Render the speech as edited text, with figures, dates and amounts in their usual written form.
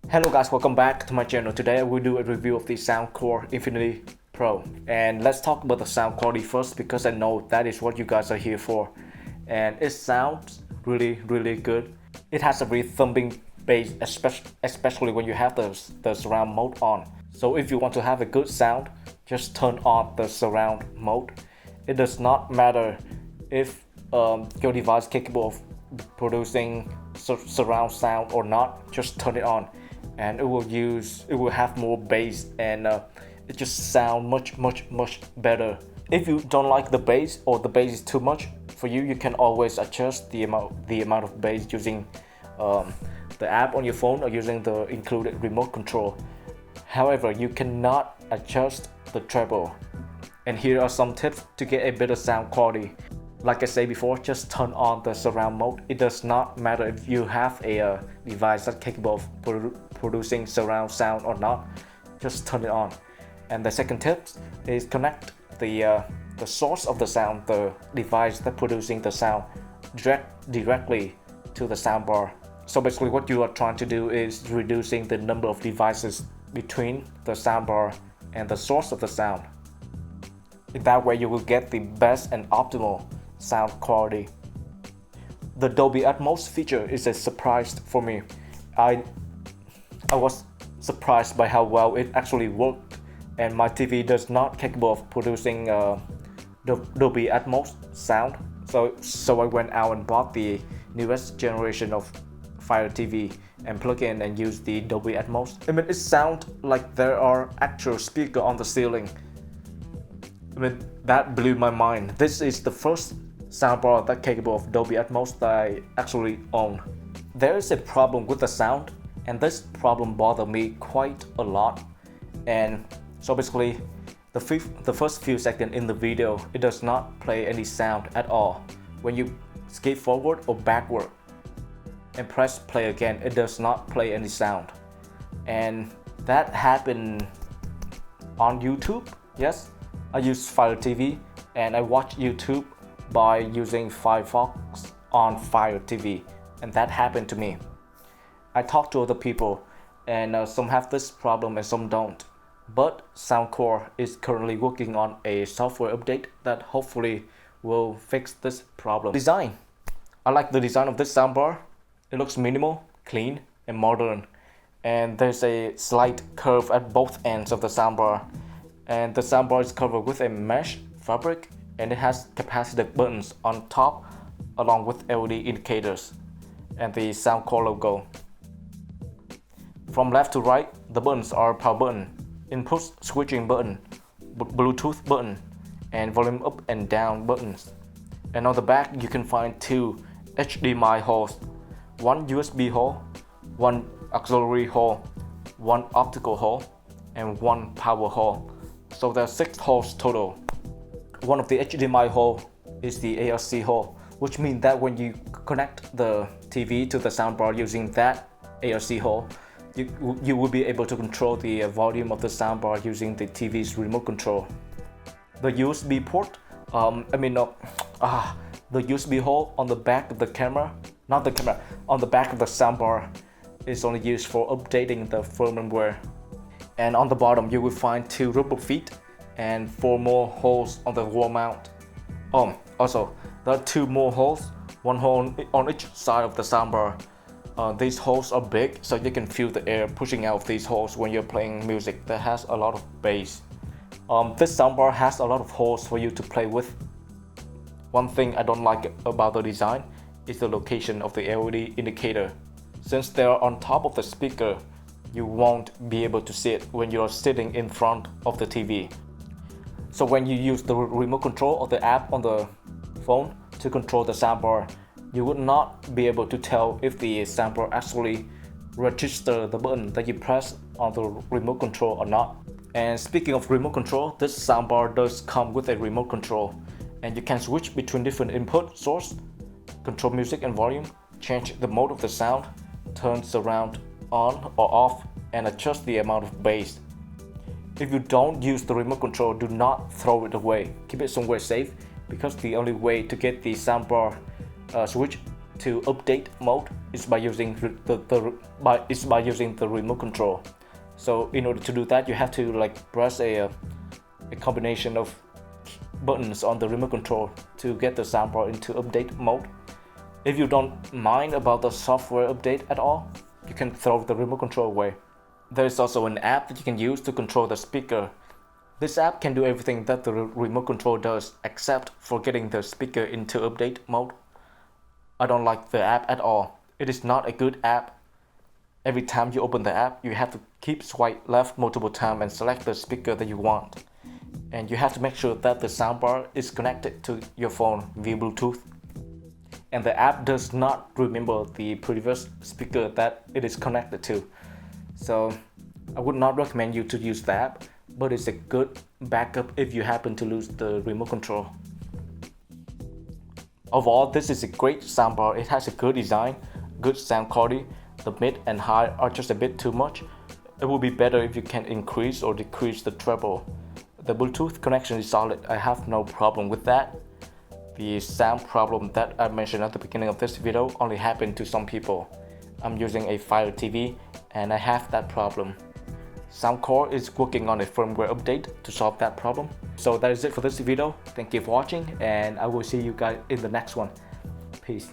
Hello guys, welcome back to my channel. Today I will do a review of the SoundCore Infini Pro. And let's talk about the sound quality first because I know that is what you guys are here for. And it sounds really good. It has a really thumping bass, especially when you have the surround mode on. So if you want to have a good sound, just turn on the surround mode. It does not matter if your device is capable of producing surround sound or not, just turn it on and it will have more bass and it just sound much better. If you don't like the bass or the bass is too much for you, you can always adjust the amount of bass using the app on your phone or using the included remote control. However, you cannot adjust the treble. And here are some tips to get a better sound quality. Like I said before, just turn on the surround mode. It does not matter if you have a device that's capable of producing surround sound or not, just turn it on. And the second tip is connect the source of the sound, the device that's producing the sound, directly to the soundbar. So basically what you are trying to do is reducing the number of devices between the soundbar and the source of the sound. In that way you will get the best and optimal sound quality. The Dolby Atmos feature is a surprise for me. I was surprised by how well it actually worked, and my TV does not capable of producing Dolby Atmos sound. So I went out and bought the newest generation of Fire TV and plug in and use the Dolby Atmos. I mean, it sounds like there are actual speakers on the ceiling. I mean, that blew my mind. This is the first soundbar that's capable of Dolby Atmos that I actually own. There is a problem with the sound, and this problem bothered me quite a lot. And so basically, the first few seconds in the video, it does not play any sound at all. When you skip forward or backward and press play again, it does not play any sound. And that happened on YouTube. Yes, I use Fire TV and I watch YouTube by using Firefox on Fire TV, and that happened to me. I talked to other people and some have this problem and some don't. But SoundCore is currently working on a software update that hopefully will fix this problem. Design. I like the design of this soundbar. It looks minimal, clean, and modern. And there's a slight curve at both ends of the soundbar. And the soundbar is covered with a mesh fabric, and it has capacitive buttons on top along with LED indicators and the SoundCore logo. From left to right, the buttons are power button, input switching button, Bluetooth button, and volume up and down buttons. And on the back you can find two HDMI holes, one USB hole, one auxiliary hole, one optical hole, and one power hole. So there are 6 holes total. One of the HDMI hole is the ARC hole, which means that when you connect the TV to the soundbar using that ARC hole, you will be able to control the volume of the soundbar using the TV's remote control. The USB port, the USB hole on the back of the camera, on the back of the soundbar is only used for updating the firmware. And on the bottom you will find 2 rubber feet and 4 more holes on the wall mount. Also, there are 2 more holes, one hole on each side of the soundbar. These holes are big, so you can feel the air pushing out of these holes when you're playing music that has a lot of bass. This soundbar has a lot of holes for you to play with. One thing I don't like about the design is the location of the LED indicator. Since they are on top of the speaker, you won't be able to see it when you're sitting in front of the TV. So when you use the remote control or the app on the phone to control the soundbar, you would not be able to tell if the soundbar actually registers the button that you press on the remote control or not. And speaking of remote control, this soundbar does come with a remote control, and you can switch between different input source, control music and volume, change the mode of the sound, turn surround on or off, and adjust the amount of bass. If you don't use the remote control, do not throw it away. Keep it somewhere safe, because the only way to get the soundbar switch to update mode is by using the remote control. So in order to do that, you have to like press a combination of buttons on the remote control to get the soundbar into update mode. If you don't mind about the software update at all, you can throw the remote control away. There is also an app that you can use to control the speaker. This app can do everything that the remote control does except for getting the speaker into update mode. I don't like the app at all. It is not a good app. Every time you open the app, you have to keep swipe left multiple times and select the speaker that you want. And you have to make sure that the soundbar is connected to your phone via Bluetooth. And the app does not remember the previous speaker that it is connected to. So I would not recommend you to use the app, but it's a good backup if you happen to lose the remote control. Overall, this is a great soundbar. It has a good design, good sound quality. The mid and high are just a bit too much. It would be better if you can increase or decrease the treble. The Bluetooth connection is solid. I have no problem with that. The sound problem that I mentioned at the beginning of this video only happened to some people. I'm using a Fire TV and I have that problem. SoundCore is working on a firmware update to solve that problem. So that is it for this video. Thank you for watching and I will see you guys in the next one. Peace.